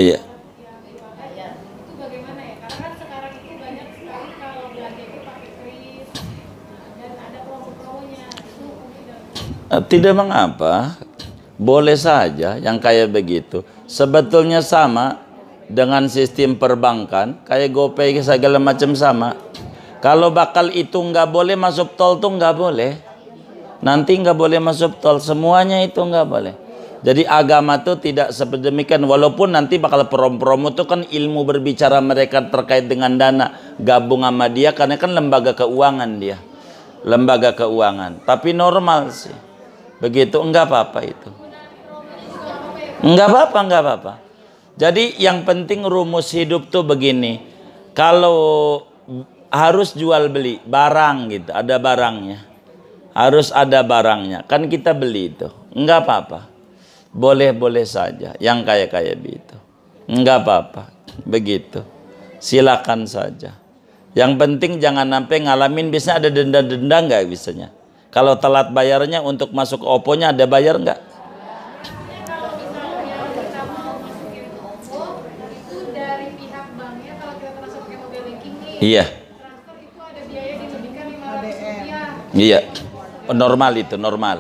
Iya. Itu bagaimana ya? Karena kan sekarang itu banyak sekali kalau belanja itu pakai kris dan ada promo-promonya. Itu tidak. Tidak mengapa, boleh saja yang kayak begitu. Sebetulnya sama dengan sistem perbankan, kayak GoPay segala macam sama. Kalau bakal itu nggak boleh masuk tol tuh nggak boleh. Nanti nggak boleh masuk tol, semuanya itu nggak boleh. Jadi agama tuh tidak sedemikian. Walaupun nanti bakal promo-promo tuh kan ilmu berbicara mereka terkait dengan dana. Gabung sama dia karena kan lembaga keuangan dia. Lembaga keuangan. Tapi normal sih. Begitu, enggak apa-apa itu. Enggak apa-apa, enggak apa-apa. Jadi yang penting rumus hidup tuh begini. Kalau harus jual beli barang gitu, ada barangnya. Harus ada barangnya. Kan kita beli itu. Enggak apa-apa. Boleh-boleh saja yang kayak begitu. Enggak apa-apa. Begitu. Silakan saja. Yang penting jangan sampai ngalamin, biasanya ada denda-denda enggak biasanya. Kalau telat bayarnya untuk masuk OPPO-nya ada bayar enggak? Kalau misalnya kita mau masukin ke OPPO, itu dari pihak banknya kalau kita transfer pakai mobile banking nih. Iya. Transfer itu ada biaya dilebihkan Rp500. Iya. Normal itu, normal.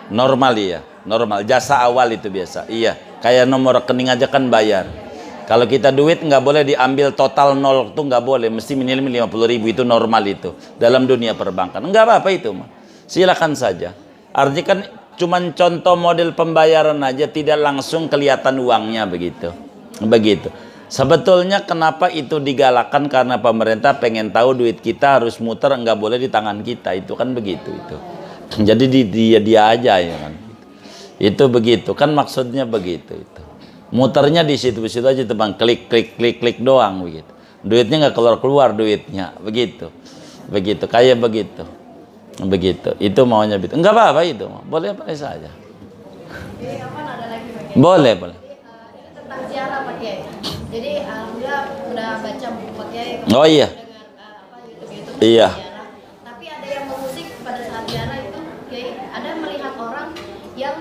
Normal iya, normal. Jasa awal itu biasa. Iya, kayak nomor rekening aja kan bayar. Kalau kita duit nggak boleh diambil total nol tuh nggak boleh, mesti minimal 50.000 itu normal itu dalam dunia perbankan. Nggak apa-apa itu mah. Silakan saja. Artinya kan cuman contoh model pembayaran aja, tidak langsung kelihatan uangnya begitu. Begitu. Sebetulnya kenapa itu digalakan, karena pemerintah pengen tahu duit kita harus muter, nggak boleh di tangan kita, itu kan begitu itu. Jadi dia aja ya kan. Itu begitu kan maksudnya begitu itu. Muternya di situ-situ aja teman, klik doang begitu. Duitnya nggak keluar duitnya begitu. Begitu kayak begitu. Begitu. Itu maunya begitu. Enggak apa-apa itu. Boleh saja. Boleh. Tentang ziarah Pak Kiai. Jadi alhamdulillah udah baca buku Pak Kiai. Oh iya. YouTube Iya. ziarah. Tapi ada yang mengusik pada saat ziarah itu, Kiai, ada melihat orang yang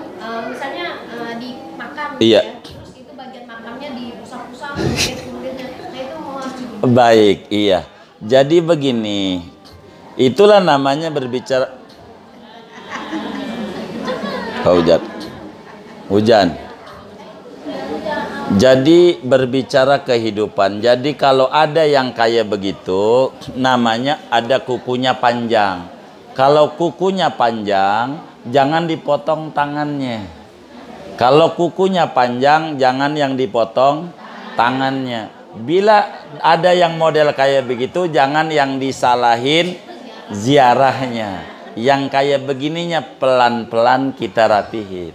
misalnya dimakan Iya. ya, terus itu bagian makamnya diusap-usap kayak kulitnya. Nah itu mau Baik, iya. Jadi begini. Itulah namanya berbicara. Hujan. Jadi berbicara kehidupan. Jadi kalau ada yang kayak begitu, namanya ada kukunya panjang. Kalau kukunya panjang, jangan dipotong tangannya. Kalau kukunya panjang, jangan yang dipotong tangannya. Bila ada yang model kayak begitu, jangan yang disalahin ziarahnya. Yang kayak begininya pelan-pelan kita rapihin.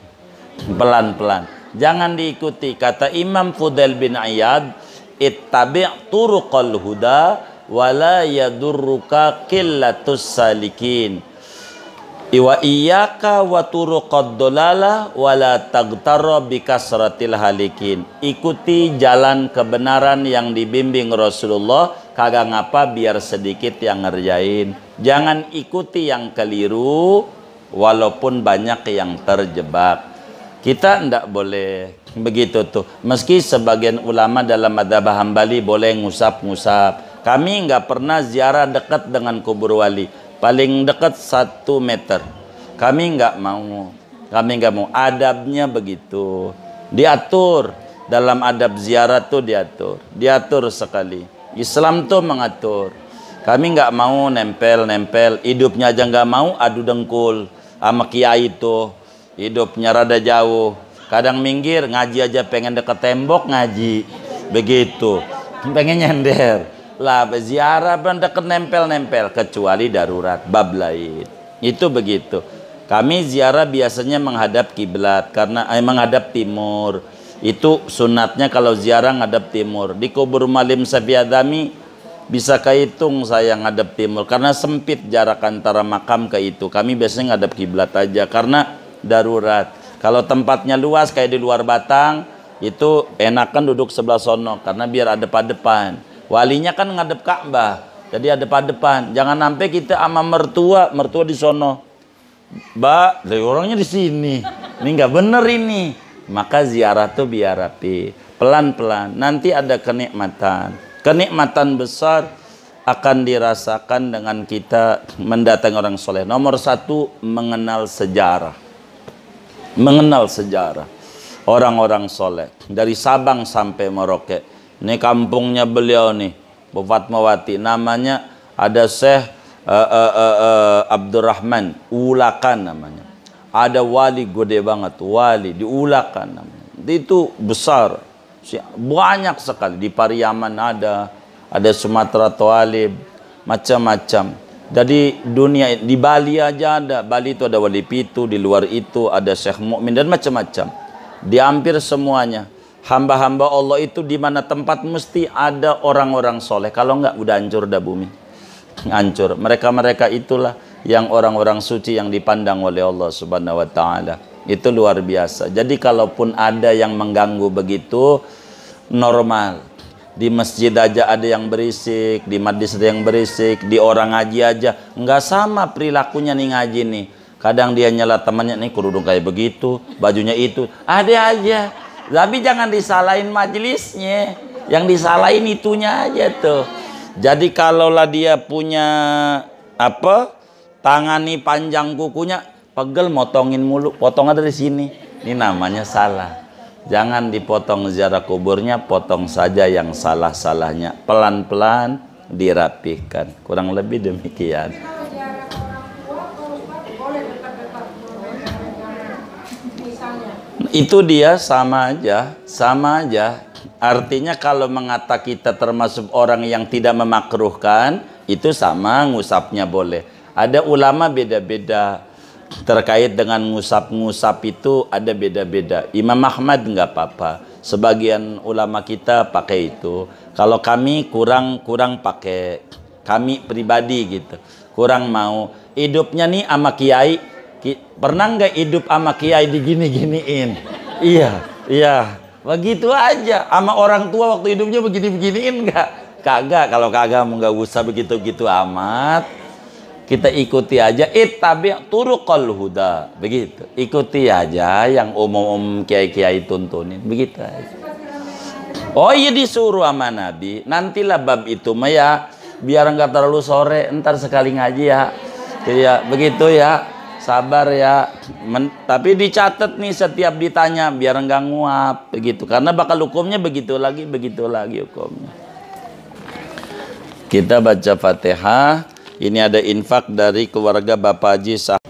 Pelan-pelan. Jangan diikuti. Kata Imam Fudail bin Iyad, ittabi' turuqal huda wala yadurruka qillatus salikin. Iwa iyyaka wa turuqad dolala wala tagtarra bikasratil halikin. Ikuti jalan kebenaran yang dibimbing Rasulullah, kagak ngapa biar sedikit yang ngerjain. Jangan ikuti yang keliru walaupun banyak yang terjebak. Kita ndak boleh begitu tuh. Meski sebagian ulama dalam madzhab Hambali boleh ngusap-ngusap. Kami nggak pernah ziarah dekat dengan kubur wali. Paling dekat 1 meter. Kami nggak mau. Adabnya begitu. Diatur. Dalam adab ziarah tuh diatur. Diatur sekali. Islam tuh mengatur. Kami nggak mau nempel. Hidupnya aja nggak mau adu dengkul sama kiai tuh. Hidupnya rada jauh. Kadang minggir, ngaji aja pengen deket tembok ngaji. Begitu. Pengen nyender. Lah ziarah deket nempel, kecuali darurat, bab lain. Itu begitu. Kami ziarah biasanya menghadap kiblat karena menghadap timur. Itu sunatnya kalau ziarah ngadap timur. Di kubur Malim Safiadami bisa kehitung saya ngadap timur karena sempit jarak antara makam ke itu. Kami biasanya ngadap kiblat aja karena darurat. Kalau tempatnya luas kayak di luar Batang, itu enakan duduk sebelah sono karena biar ada depan. Walinya kan ngadep Ka'bah, jadi ada depan. Jangan sampai kita sama mertua di sono. Mbak, dari orangnya di sini. Ini nggak bener ini. Maka ziarah tuh biar rapi. pelan-pelan. Nanti ada kenikmatan. Kenikmatan besar akan dirasakan dengan kita mendatangi orang soleh. Nomor satu, mengenal sejarah. Mengenal sejarah orang-orang soleh dari Sabang sampai Merauke. Ini kampungnya beliau nih, Bu Fatmawati. Namanya ada Syekh Abdurrahman Ulakan namanya. Ada wali gede banget, wali di Ulakan namanya. Itu besar, banyak sekali. Di Pariaman ada Sumatera Toalib, macam-macam. Jadi dunia, di Bali aja ada. Bali itu ada Wali Pitu, di luar itu ada Syekh Mukmin dan macam-macam. Di hampir semuanya hamba-hamba Allah itu di mana tempat mesti ada orang-orang soleh. Kalau enggak udah hancur dah bumi. Hancur. Mereka-mereka itulah yang orang-orang suci yang dipandang oleh Allah Subhanahu wa taala. Itu luar biasa. Jadi kalaupun ada yang mengganggu begitu, normal. Di masjid aja ada yang berisik, di majlis ada yang berisik, di orang ngaji aja nggak sama perilakunya nih ngaji nih. Kadang dia nyela temannya, nih kerudung kayak begitu, bajunya itu, ada aja. Tapi jangan disalahin majelisnya, yang disalahin itunya aja tuh. Jadi kalaulah dia punya apa, tangan nih panjang kukunya, pegel motongin mulu, potong dari sini. Ini namanya salah. Jangan dipotong ziarah kuburnya, potong saja yang salah-salahnya. Pelan-pelan dirapihkan. Kurang lebih demikian. Itu dia sama aja. Artinya kalau mengata kita termasuk orang yang tidak memakruhkan, itu sama ngusapnya boleh. Ada ulama beda-beda. Terkait dengan ngusap-ngusap itu ada beda-beda. Imam Ahmad nggak apa-apa. Sebagian ulama kita pakai itu. Kalau kami kurang pakai. Kami pribadi gitu. Kurang mau. Hidupnya nih sama kiai. Pernah nggak hidup sama kiai digini-giniin? Iya. Begitu aja. Sama orang tua waktu hidupnya begini-beginiin nggak? Kagak. Kalau kagak mau nggak usah begitu-begitu amat. Kita ikuti aja, ittabi' turuqal huda. Begitu. Ikuti aja yang umum kiai-kiai tuntunin. Begitu aja. Oh iya disuruh sama Nabi. Nantilah bab itu mah ya, biar enggak terlalu sore, ntar sekali ngaji ya. Ya, begitu ya. Sabar ya. Tapi dicatat nih setiap ditanya biar enggak nguap begitu. Karena bakal hukumnya begitu lagi hukumnya. Kita baca Fatihah. Ini ada infak dari keluarga Bapak Haji Sah.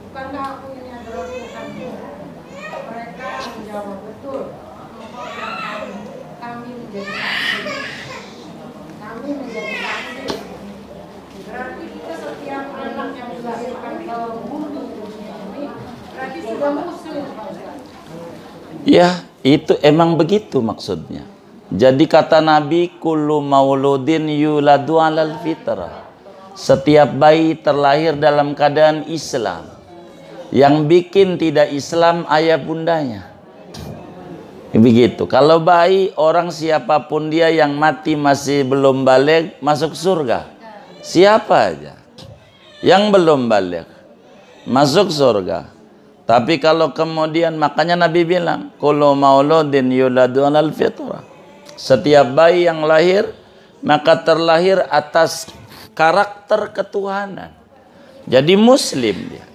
Bukankah aku ini adalah Tuhanmu? Mereka menjawab, betul. Kami menjadi saksi. Kami menjadi saksi. Berarti kita setiap anak yang dilahirkan ke bumi ini berarti sudah muslim, Pak Ustaz. Ya, itu emang begitu maksudnya. Jadi kata Nabi, kullu mauludin yuladu alal fitrah. Setiap bayi terlahir dalam keadaan Islam. Yang bikin tidak Islam ayah bundanya. Begitu. Kalau bayi, orang siapapun dia yang mati masih belum balik masuk surga. Siapa aja yang belum balik masuk surga. Tapi kalau kemudian, makanya Nabi bilang, kullu mauludin yuladu alal fitrah. Setiap bayi yang lahir maka terlahir atas karakter ketuhanan. Jadi muslim dia.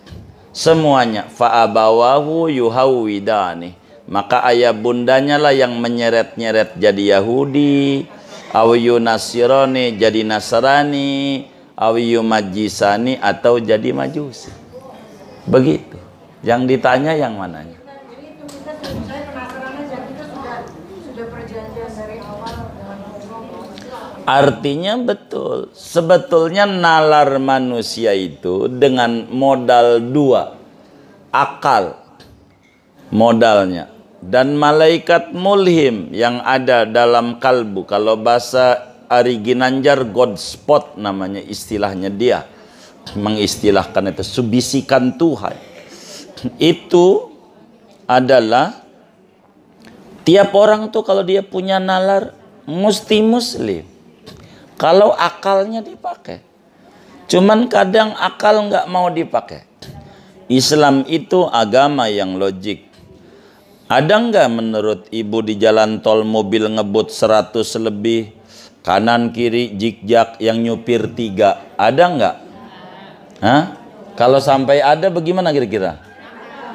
Semuanya fa'abawahu yuhawwidani. Maka ayah bundanya lah yang menyeret-nyeret jadi Yahudi, aw yunasirani jadi Nasrani, aw yumajisani atau jadi Majusi. Begitu. Yang ditanya yang mananya? Jadi itu saya penasaran aja, kita sudah perjanjian dari awal dengan Allah. Artinya betul. Sebetulnya nalar manusia itu dengan modal dua. Akal modalnya. Dan malaikat mulhim yang ada dalam kalbu. Kalau bahasa Ari Ginanjar, God spot namanya istilahnya dia. Mengistilahkan itu, subisikan Tuhan. Itu adalah tiap orang tuh kalau dia punya nalar mesti muslim. Kalau akalnya dipakai. Cuman kadang akal nggak mau dipakai. Islam itu agama yang logik. Ada nggak menurut ibu di jalan tol mobil ngebut 100 lebih, kanan kiri zigzag yang nyupir 3? Ada nggak? Hah? Kalau sampai ada bagaimana kira-kira?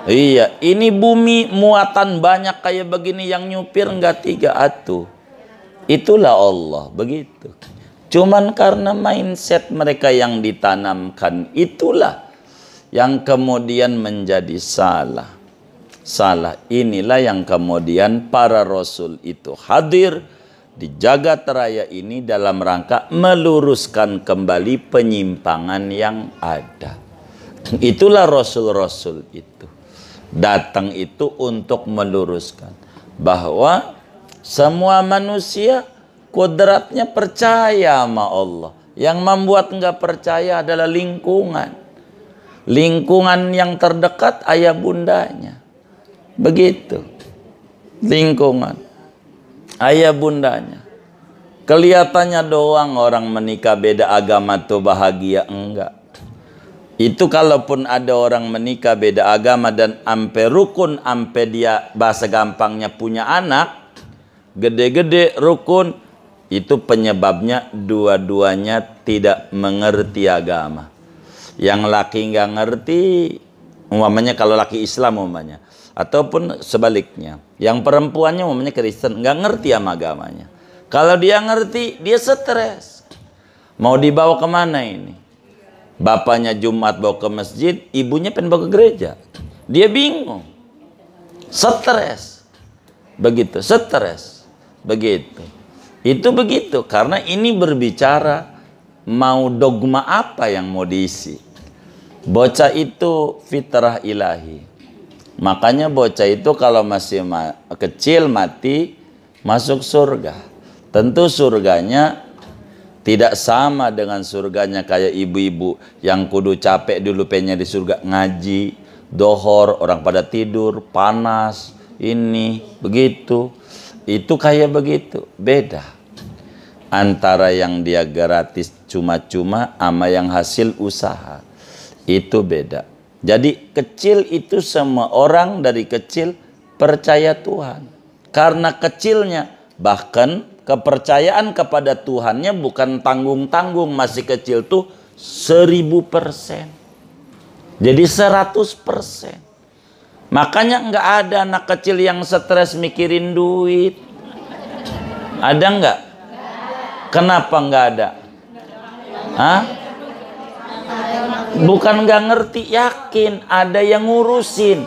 Iya, ini bumi muatan banyak kayak begini yang nyupir nggak 3 atuh. Itulah Allah, begitu. Cuman karena mindset mereka yang ditanamkan itulah yang kemudian menjadi salah. Salah. Inilah yang kemudian para rasul itu hadir di jagat raya ini dalam rangka meluruskan kembali penyimpangan yang ada. Itulah rasul-rasul itu. Datang itu untuk meluruskan bahwa semua manusia kodratnya percaya sama Allah. Yang membuat nggak percaya adalah lingkungan. Lingkungan yang terdekat ayah bundanya. Begitu. Lingkungan. Ayah bundanya. Kelihatannya doang orang menikah beda agama tuh bahagia. Enggak. Itu kalaupun ada orang menikah beda agama dan ampe rukun, ampe dia bahasa gampangnya punya anak. Gede-gede rukun. Itu penyebabnya dua-duanya tidak mengerti agama. Yang laki nggak ngerti, umpamanya kalau laki Islam umpamanya. Ataupun sebaliknya, yang perempuannya umpamanya Kristen nggak ngerti sama agamanya. Kalau dia ngerti, dia stres. Mau dibawa kemana ini? Bapaknya Jumat bawa ke masjid, ibunya pengen bawa ke gereja. Dia bingung, stres, begitu, stres, begitu. Itu begitu, karena ini berbicara mau dogma apa yang mau diisi. Bocah itu fitrah ilahi. Makanya bocah itu kalau masih kecil mati masuk surga. Tentu surganya tidak sama dengan surganya kayak ibu-ibu yang kudu capek dulu pengen di surga ngaji, dohor, orang pada tidur, panas, ini, begitu. Itu kayak begitu, beda. Antara yang dia gratis cuma-cuma sama yang hasil usaha. Itu beda. Jadi kecil itu semua orang dari kecil percaya Tuhan. Karena kecilnya, bahkan kepercayaan kepada Tuhannya bukan tanggung-tanggung. Masih kecil tuh 1000%. Jadi 100%. Makanya nggak ada anak kecil yang stres mikirin duit. Ada nggak? Kenapa nggak ada? Hah? Bukan nggak ngerti, yakin ada yang ngurusin.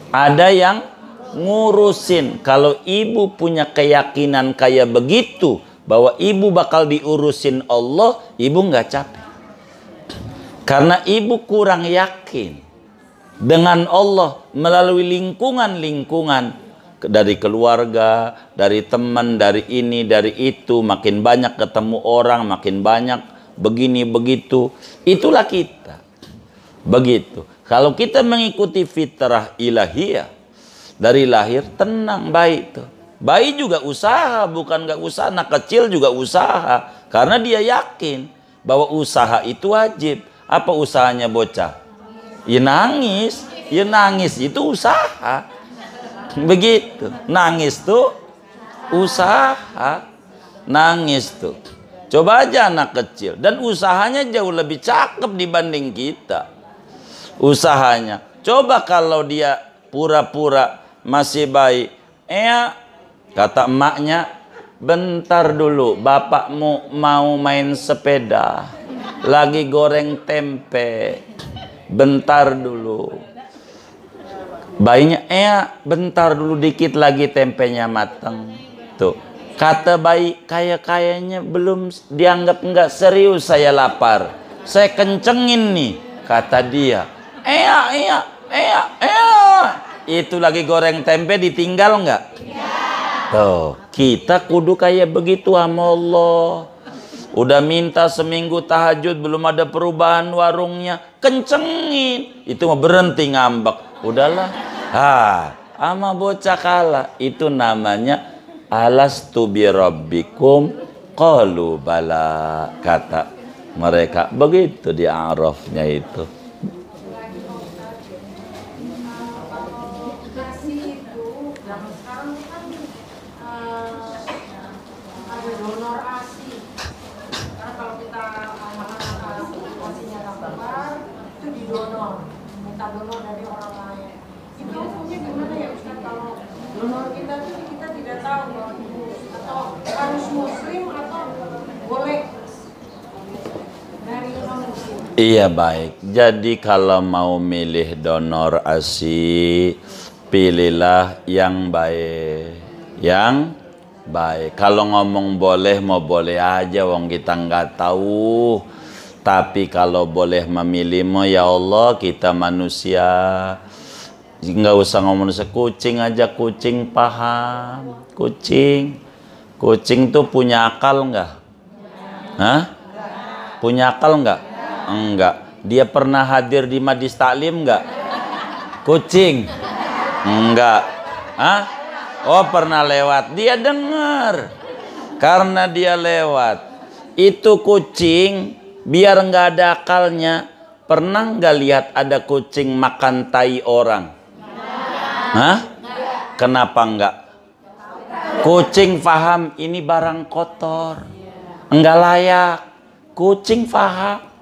Ada yang ngurusin. Kalau ibu punya keyakinan kayak begitu, bahwa ibu bakal diurusin Allah, ibu nggak capek. Karena ibu kurang yakin dengan Allah melalui lingkungan-lingkungan dari keluarga, dari teman, dari ini, dari itu, makin banyak ketemu orang, makin banyak begini begitu. Itulah kita. Begitu. Kalau kita mengikuti fitrah ilahiyah dari lahir tenang, baik tuh. Bayi juga usaha, bukan nggak usaha. Anak kecil juga usaha karena dia yakin bahwa usaha itu wajib. Apa usahanya bocah? Ya nangis. Ya nangis itu usaha. Begitu. Nangis tuh usaha. Nangis tuh. Coba aja anak kecil. Dan usahanya jauh lebih cakep dibanding kita. Usahanya. Coba kalau dia pura-pura masih bayi. Kata emaknya, bentar dulu bapakmu mau main sepeda. Lagi goreng tempe. Bentar dulu. Bayinya, bentar dulu dikit lagi tempenya mateng. Tuh. Kata bayi, kayaknya belum dianggap nggak serius saya lapar. Saya kencengin nih, kata dia. Itu lagi goreng tempe ditinggal nggak? Tuh, kita kudu kayak begitu sama Allah. Udah minta seminggu tahajud belum ada perubahan warungnya, kencengin. Itu mah berhenti ngambek. Udahlah. Ama bocah kalah. Itu namanya alastu bi rabbikum qalu bala, kata mereka. Begitu di Arafnya itu. Donor dari orang lain. Itu hukumnya gimana ya Ustaz? Kalau donor kita tuh kita tidak tahu atau harus muslim atau boleh dari non muslim? Iya baik. Jadi kalau mau milih donor ASI, pilihlah yang baik. Yang baik. Kalau ngomong boleh mau boleh aja, wong kita nggak tahu. Tapi kalau boleh memilih, ya Allah, kita manusia. Nggak usah ngomong kucing aja, kucing paham. Kucing tuh punya akal nggak? Hah? Punya akal nggak? Enggak. Dia pernah hadir di majlis taklim nggak? Kucing? Enggak. Hah? Oh, pernah lewat. Dia dengar. Karena dia lewat. Itu kucing, biar nggak ada akalnya, pernah nggak lihat ada kucing makan tai orang? Hah? Kenapa enggak? Kucing paham ini barang kotor, enggak layak. Kucing paham.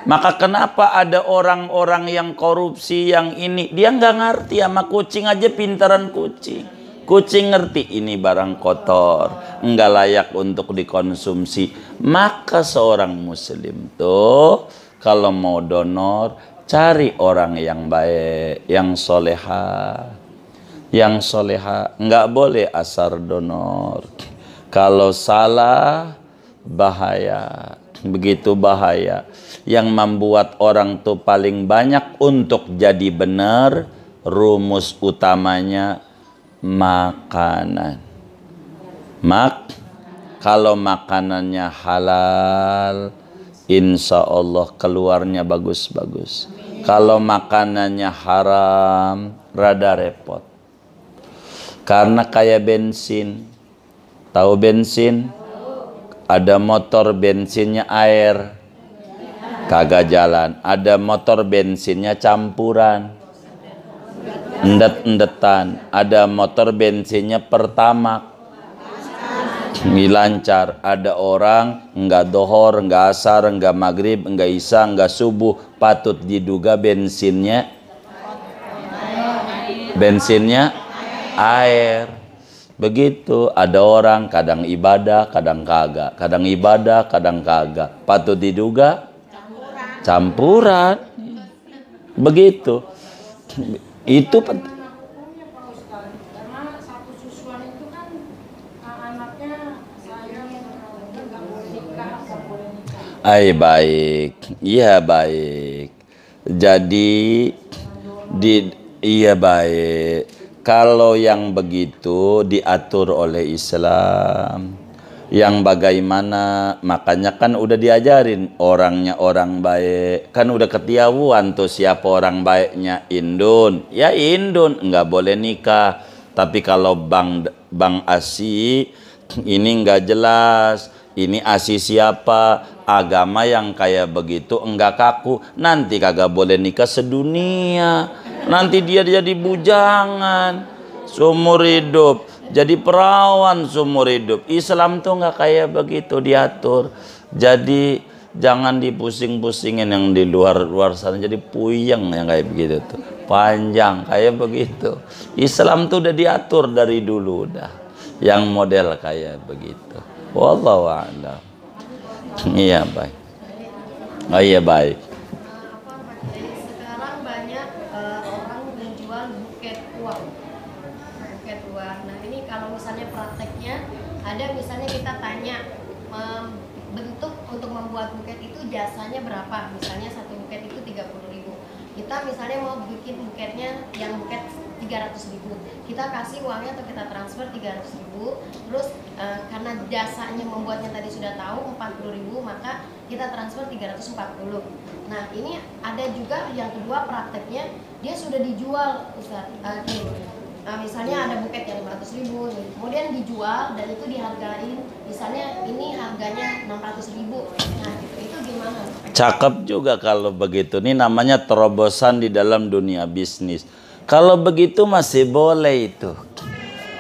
Maka kenapa ada orang-orang yang korupsi yang ini? Dia nggak ngerti, sama kucing aja pintaran kucing. Kucing ngerti ini barang kotor, enggak layak untuk dikonsumsi. Maka seorang muslim tuh kalau mau donor, cari orang yang baik, yang soleha. Yang soleha, enggak boleh asar donor. Kalau salah, bahaya. Begitu bahaya. Yang membuat orang tuh paling banyak untuk jadi benar, rumus utamanya makanan. Kalau makanannya halal, insya Allah keluarnya bagus-bagus. Kalau makanannya haram, rada repot. Karena kayak bensin. Tahu bensin? Ada motor bensinnya air, kagak jalan. Ada motor bensinnya campuran, endet-endetan. Ada motor bensinnya pertamax, lancar. Ada orang enggak dohor, enggak asar, enggak maghrib, enggak isya, enggak subuh, patut diduga bensinnya air. Begitu. Ada orang kadang ibadah, kadang kagak, kadang ibadah, kadang kagak, patut diduga campuran. Begitu. Itu penting. Karena satu susuan itu kan anaknya sayang, nggak boleh nikah, nggak boleh nikah. Baik. Iya baik. Jadi iya baik. Kalau yang begitu diatur oleh Islam. Yang bagaimana? Makanya kan udah diajarin orangnya orang baik. Kan udah ketahuan tuh siapa orang baiknya. Indun. Ya Indun, nggak boleh nikah. Tapi kalau bang ASI ini nggak jelas. Ini ASI siapa? Agama yang kayak begitu enggak kaku. Nanti kagak boleh nikah sedunia. Nanti dia jadi bujangan seumur hidup, jadi perawan seumur hidup. Islam tuh nggak kayak begitu diatur. Jadi jangan dipusing-pusingin yang di luar sana, jadi puyeng yang kayak begitu tuh. Panjang kayak begitu. Islam tuh udah diatur dari dulu udah. Yang model kayak begitu. Wallahu a'lam. Iya baik. Oh iya baik. Sekarang banyak orang menjual buket uang. Nah ini kalau misalnya prakteknya ada, misalnya kita tanya bentuk untuk membuat buket itu jasanya berapa. Misalnya satu buket itu 30.000. Kita misalnya mau bikin buketnya yang buket 300.000, kita kasih uangnya atau kita transfer 300.000. Terus karena jasanya membuatnya tadi sudah tahu 40.000, maka kita transfer 340. Nah ini ada juga yang kedua prakteknya dia sudah dijual Ustaz. Misalnya ada buket yang 500.000 kemudian dijual dan itu dihargain misalnya ini harganya 600.000. Nah itu gimana? Cakep juga kalau begitu. Ini namanya terobosan di dalam dunia bisnis. Kalau begitu masih boleh itu.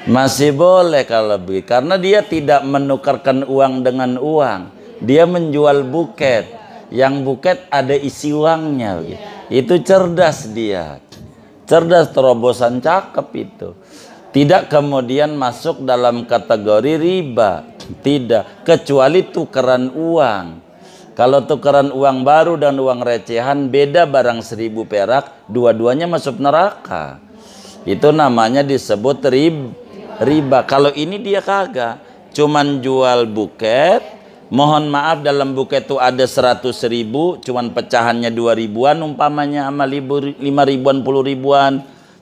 Masih boleh kalau begitu. Karena dia tidak menukarkan uang dengan uang. Dia menjual buket. Yang buket ada isi uangnya. Itu cerdas dia. Cerdas, terobosan cakep itu. Tidak kemudian masuk dalam kategori riba. Tidak. Kecuali tukeran uang. Kalau tukeran uang baru dan uang recehan beda barang 1.000 perak. Dua-duanya masuk neraka. Itu namanya disebut riba. Kalau ini dia kagak. Cuman jual buket. Mohon maaf dalam buket itu ada 100.000, cuman pecahannya 2.000-an umpamanya sama 5.000-an, 10.000-an.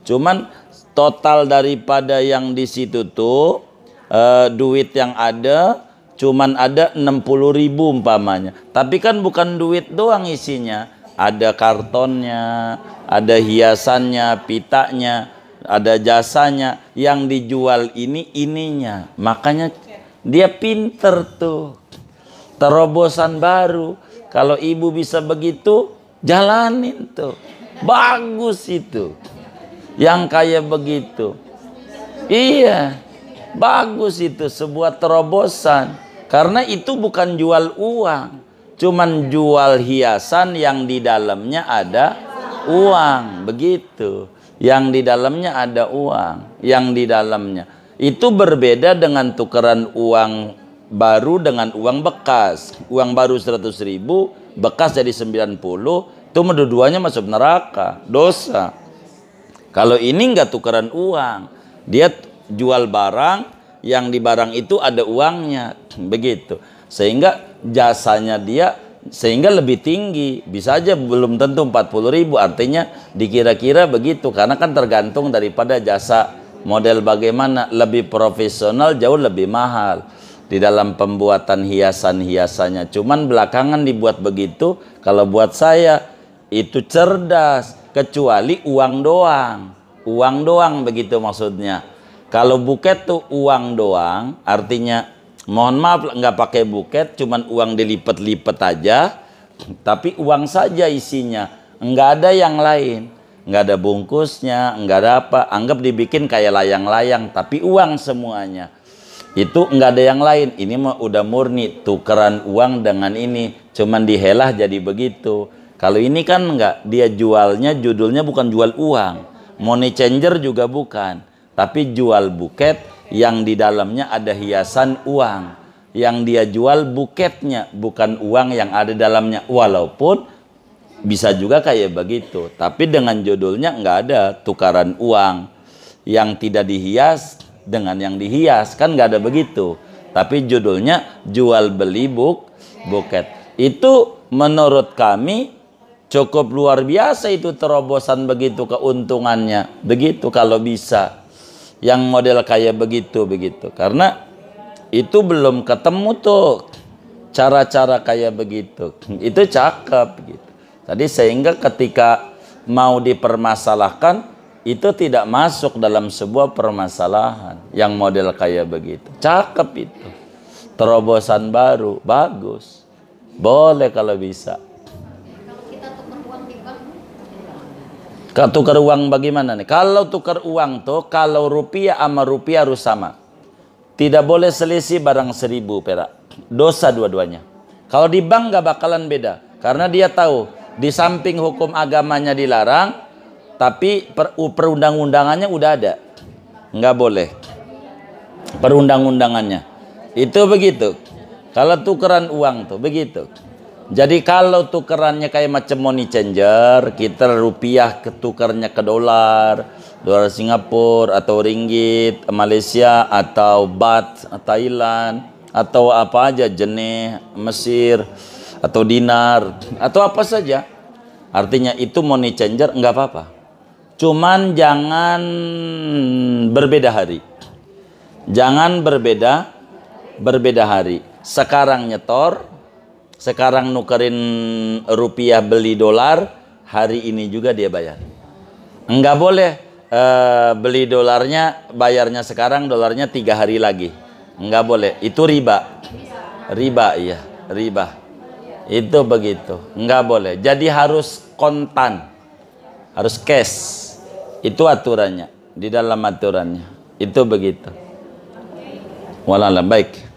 Cuman total daripada yang di situ tuh duit yang ada cuman ada 60.000 umpamanya. Tapi kan bukan duit doang isinya, ada kartonnya, ada hiasannya, pitanya, ada jasanya. Yang dijual ininya. Makanya dia pinter tuh. Terobosan baru. Kalau ibu bisa begitu, jalanin tuh. Bagus itu. Yang kayak begitu. Iya. Bagus itu sebuah terobosan. Karena itu bukan jual uang. Cuman jual hiasan yang di dalamnya ada uang. Begitu. Yang di dalamnya ada uang. Yang di dalamnya. Itu berbeda dengan tukeran uang baru dengan uang bekas. Uang baru 100.000, bekas jadi 90, itu dua-duanya masuk neraka, dosa. Kalau ini enggak tukeran uang, dia jual barang, yang di barang itu ada uangnya, begitu. Sehingga jasanya dia sehingga lebih tinggi, bisa aja belum tentu 40.000, artinya dikira-kira begitu, karena kan tergantung daripada jasa model bagaimana, lebih profesional jauh lebih mahal. Di dalam pembuatan hiasan-hiasannya. Cuman belakangan dibuat begitu. Kalau buat saya itu cerdas. Kecuali uang doang. Uang doang begitu maksudnya. Kalau buket tuh uang doang. Artinya mohon maaf nggak pakai buket. Cuman uang dilipat-lipat aja. Tapi uang saja isinya. Nggak ada yang lain. Nggak ada bungkusnya. Nggak ada apa. Anggap dibikin kayak layang-layang. Tapi uang semuanya. Itu enggak ada yang lain. Ini mah udah murni tukeran uang dengan ini, cuman dihelah jadi begitu. Kalau ini kan enggak, dia jualnya judulnya bukan jual uang, money changer juga bukan, tapi jual buket yang di dalamnya ada hiasan uang. Yang dia jual buketnya, bukan uang yang ada dalamnya. Walaupun bisa juga kayak begitu, tapi dengan judulnya enggak ada tukaran uang yang tidak dihias dengan yang dihias, kan nggak ada begitu. Tapi judulnya jual beli buket. Itu menurut kami cukup luar biasa itu terobosan begitu keuntungannya. Begitu kalau bisa yang model kayak begitu. Karena itu belum ketemu tuh cara-cara kayak begitu. Itu cakep gitu. Tadi sehingga ketika mau dipermasalahkan itu tidak masuk dalam sebuah permasalahan yang model kayak begitu. Cakep itu. Terobosan baru, bagus. Boleh kalau bisa. Kalau kita tukar uang di bank, Tukar uang bagaimana nih? Kalau tukar uang tuh, kalau rupiah sama rupiah harus sama. Tidak boleh selisih barang 1.000 perak. Dosa dua-duanya. Kalau di bank gak bakalan beda. Karena dia tahu, di samping hukum agamanya dilarang, tapi perundang-undangannya udah ada. Nggak boleh. Perundang-undangannya. Itu begitu. Kalau tukeran uang tuh begitu. Jadi kalau tukerannya kayak macam money changer, kita rupiah ketukarnya ke dolar Singapura atau ringgit Malaysia atau baht Thailand atau apa aja jenis Mesir atau dinar atau apa saja. Artinya itu money changer nggak apa-apa. Cuman jangan berbeda hari. Jangan berbeda hari. Sekarang nyetor, sekarang nukerin rupiah beli dolar, hari ini juga dia bayar. Enggak boleh beli dolarnya, bayarnya sekarang, dolarnya 3 hari lagi. Enggak boleh, itu riba. Riba, iya, riba. Itu begitu, enggak boleh. Jadi harus kontan, harus cash. Itu aturannya, di dalam aturannya. Itu begitu. Wallahualam, baik.